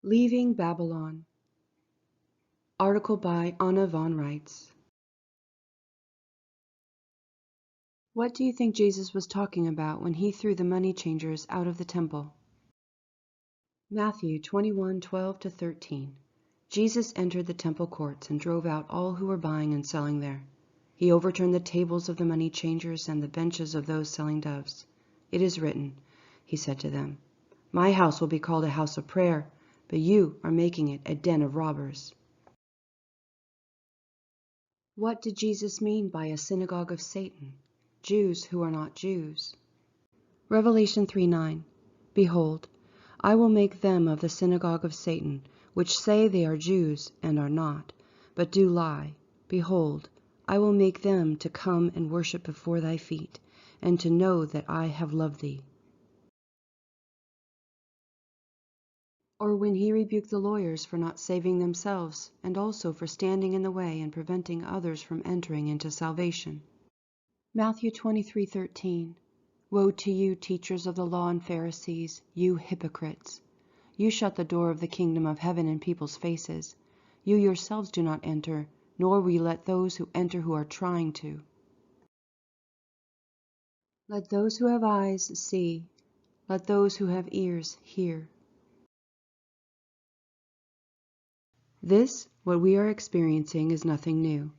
Leaving Babylon. Article by Anna Von Reitz. What do you think Jesus was talking about when he threw the money changers out of the temple? Matthew 21:12-13. Jesus entered the temple courts and drove out all who were buying and selling there. He overturned the tables of the money changers and the benches of those selling doves. "It is written," he said to them, "My house will be called a house of prayer, but you are making it a den of robbers." What did Jesus mean by a synagogue of Satan? Jews who are not Jews. Revelation 3:9. Behold, I will make them of the synagogue of Satan, which say they are Jews and are not, but do lie. Behold, I will make them to come and worship before thy feet, and to know that I have loved thee. Or when he rebuked the lawyers for not saving themselves, and also for standing in the way and preventing others from entering into salvation. Matthew 23:13. Woe to you, teachers of the law and Pharisees, you hypocrites! You shut the door of the kingdom of heaven in people's faces. You yourselves do not enter, nor will you let those who enter who are trying to. Let those who have eyes see. Let those who have ears hear. This, what we are experiencing, is nothing new.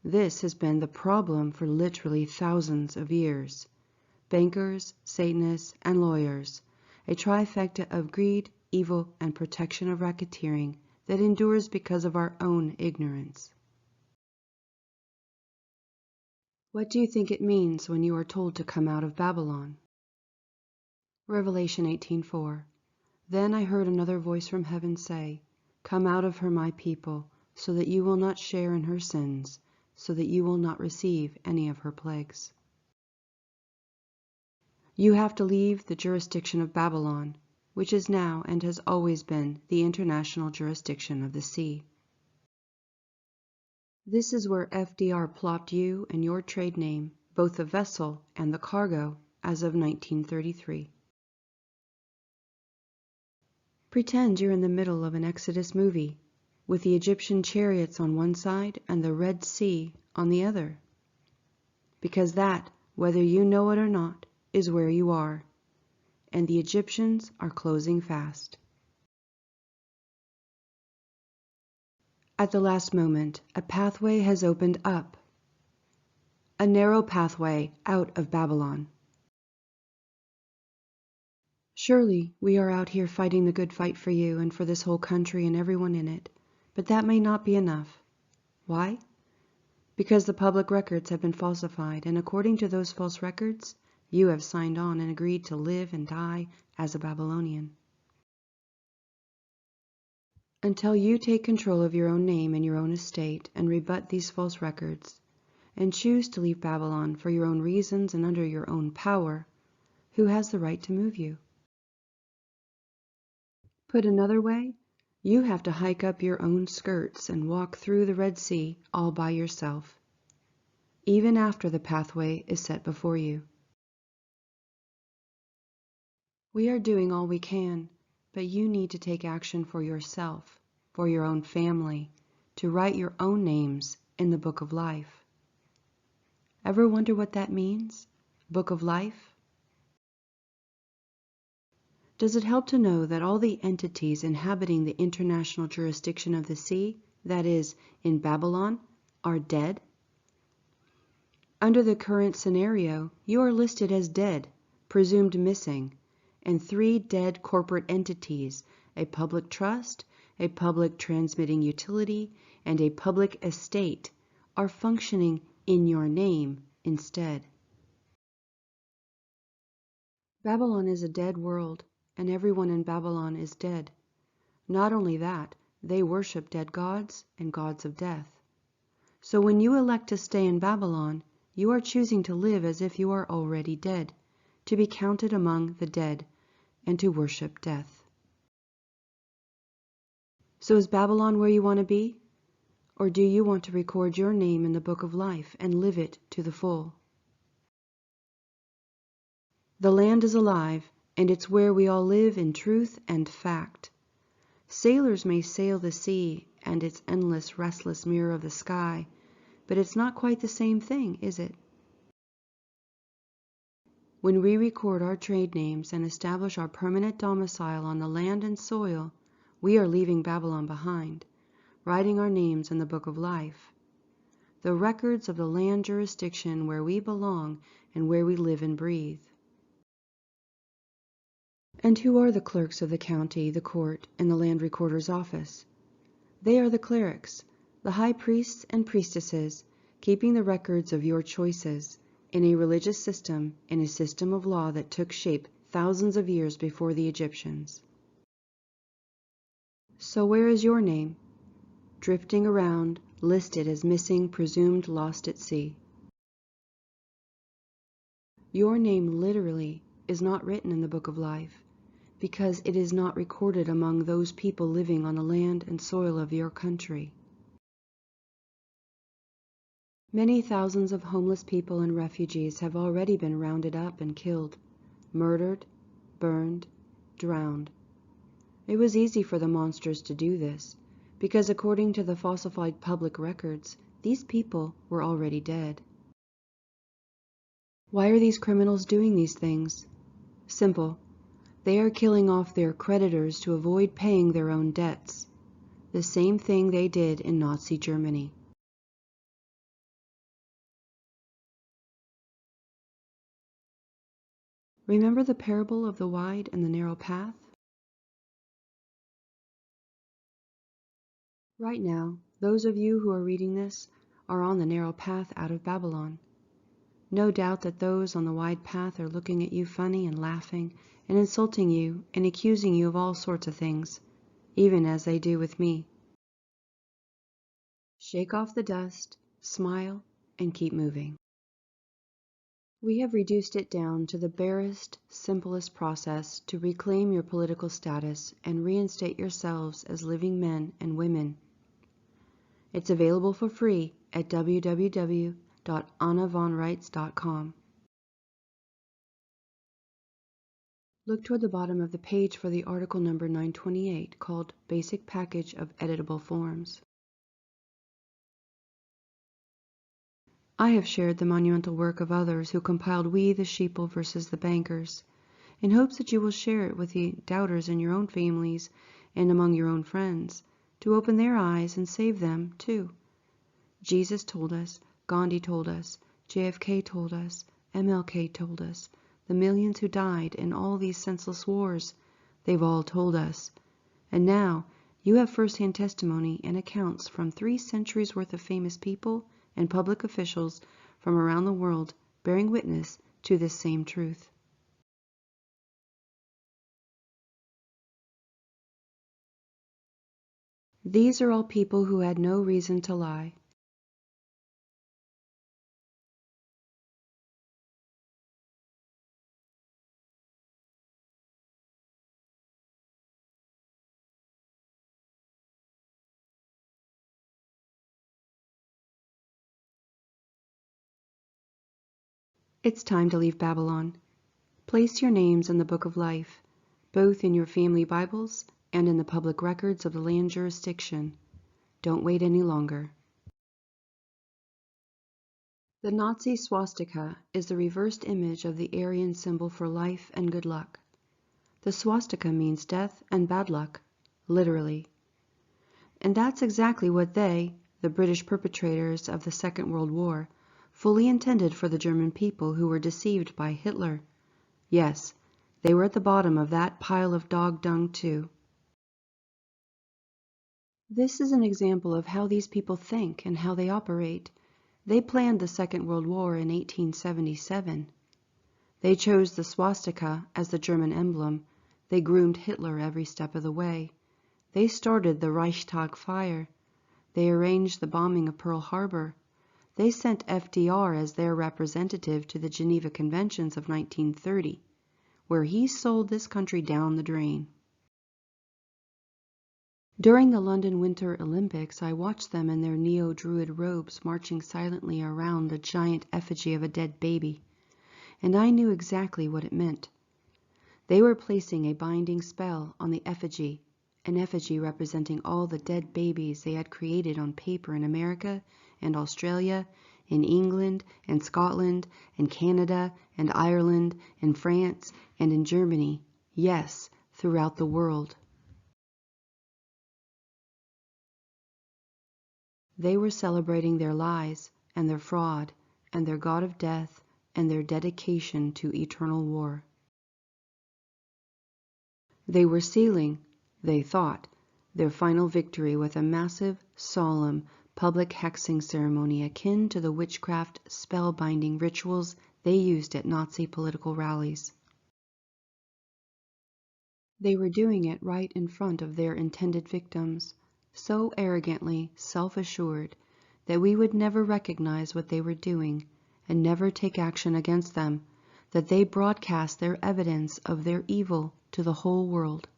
This has been the problem for literally thousands of years. Bankers, Satanists, and lawyers, a trifecta of greed, evil, and protection of racketeering that endures because of our own ignorance. What do you think it means when you are told to come out of Babylon? Revelation 18:4. Then I heard another voice from heaven say, "Come out of her, my people, so that you will not share in her sins, so that you will not receive any of her plagues." You have to leave the jurisdiction of Babylon, which is now and has always been the international jurisdiction of the sea. This is where FDR plopped you and your trade name, both the vessel and the cargo, as of 1933. Pretend you're in the middle of an Exodus movie, with the Egyptian chariots on one side and the Red Sea on the other. Because that, whether you know it or not, is where you are, and the Egyptians are closing fast. At the last moment, a pathway has opened up. A narrow pathway out of Babylon. Surely we are out here fighting the good fight for you and for this whole country and everyone in it, but that may not be enough. Why? Because the public records have been falsified, and according to those false records, you have signed on and agreed to live and die as a Babylonian. Until you take control of your own name and your own estate and rebut these false records, and choose to leave Babylon for your own reasons and under your own power, who has the right to move you? Put another way, you have to hike up your own skirts and walk through the Red Sea all by yourself, even after the pathway is set before you. We are doing all we can, but you need to take action for yourself, for your own family, to write your own names in the Book of Life. Ever wonder what that means? Book of Life? Does it help to know that all the entities inhabiting the international jurisdiction of the sea, that is, in Babylon, are dead? Under the current scenario, you are listed as dead, presumed missing, and 3 dead corporate entities, a public trust, a public transmitting utility, and a public estate, are functioning in your name instead. Babylon is a dead world, and everyone in Babylon is dead. Not only that, they worship dead gods and gods of death. So when you elect to stay in Babylon, you are choosing to live as if you are already dead, to be counted among the dead, and to worship death. So is Babylon where you want to be? Or do you want to record your name in the Book of Life and live it to the full? The land is alive, and it's where we all live in truth and fact. Sailors may sail the sea and its endless, restless mirror of the sky, but it's not quite the same thing, is it? When we record our trade names and establish our permanent domicile on the land and soil, we are leaving Babylon behind, writing our names in the book of life, the records of the land jurisdiction where we belong and where we live and breathe. And who are the clerks of the county, the court, and the land recorder's office? They are the clerics, the high priests and priestesses, keeping the records of your choices in a religious system, in a system of law that took shape thousands of years before the Egyptians. So where is your name? Drifting around, listed as missing, presumed lost at sea. Your name literally is not written in the book of life, because it is not recorded among those people living on the land and soil of your country. Many thousands of homeless people and refugees have already been rounded up and killed, murdered, burned, drowned. It was easy for the monsters to do this, because according to the falsified public records, these people were already dead. Why are these criminals doing these things? Simple. They are killing off their creditors to avoid paying their own debts. The same thing they did in Nazi Germany. Remember the parable of the wide and the narrow path? Right now, those of you who are reading this are on the narrow path out of Babylon. No doubt that those on the wide path are looking at you funny and laughing and insulting you and accusing you of all sorts of things, even as they do with me. Shake off the dust, smile, and keep moving. We have reduced it down to the barest, simplest process to reclaim your political status and reinstate yourselves as living men and women. It's available for free at www.annavonreitz.com. Look toward the bottom of the page for the article number 928 called Basic Package of Editable Forms. I have shared the monumental work of others who compiled We the Sheeple versus the Bankers, in hopes that you will share it with the doubters in your own families and among your own friends, to open their eyes and save them, too. Jesus told us, Gandhi told us, JFK told us, MLK told us, the millions who died in all these senseless wars, they've all told us. And now, you have first-hand testimony and accounts from 3 centuries worth of famous people and public officials from around the world bearing witness to this same truth. These are all people who had no reason to lie. It's time to leave Babylon. Place your names in the book of life, both in your family Bibles and in the public records of the land jurisdiction. Don't wait any longer. The Nazi swastika is the reversed image of the Aryan symbol for life and good luck. The swastika means death and bad luck, literally. And that's exactly what they, the British perpetrators of the Second World War, fully intended for the German people who were deceived by Hitler. Yes, they were at the bottom of that pile of dog dung too. This is an example of how these people think and how they operate. They planned the Second World War in 1877. They chose the swastika as the German emblem. They groomed Hitler every step of the way. They started the Reichstag fire. They arranged the bombing of Pearl Harbor. They sent FDR as their representative to the Geneva Conventions of 1930, where he sold this country down the drain. During the London Winter Olympics, I watched them in their neo-Druid robes marching silently around a giant effigy of a dead baby, and I knew exactly what it meant. They were placing a binding spell on the effigy an effigy representing all the dead babies they had created on paper in America and Australia, in England and Scotland and Canada and Ireland and France and in Germany, yes, throughout the world. They were celebrating their lies and their fraud and their god of death and their dedication to eternal war. They were sealing, they thought, their final victory with a massive, solemn, public hexing ceremony akin to the witchcraft spellbinding rituals they used at Nazi political rallies. They were doing it right in front of their intended victims, so arrogantly self-assured that we would never recognize what they were doing and never take action against them, that they broadcast their evidence of their evil to the whole world.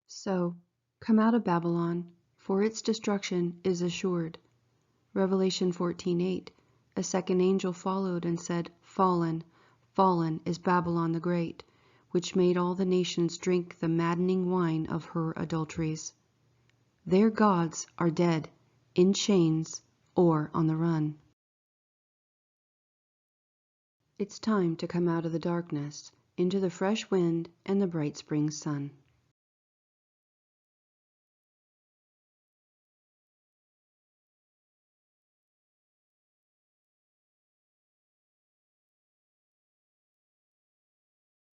So, come out of Babylon, for its destruction is assured. Revelation 14:8, a second angel followed and said, Fallen, fallen is Babylon the Great, which made all the nations drink the maddening wine of her adulteries. Their gods are dead, in chains, or on the run. It's time to come out of the darkness, into the fresh wind and the bright spring sun.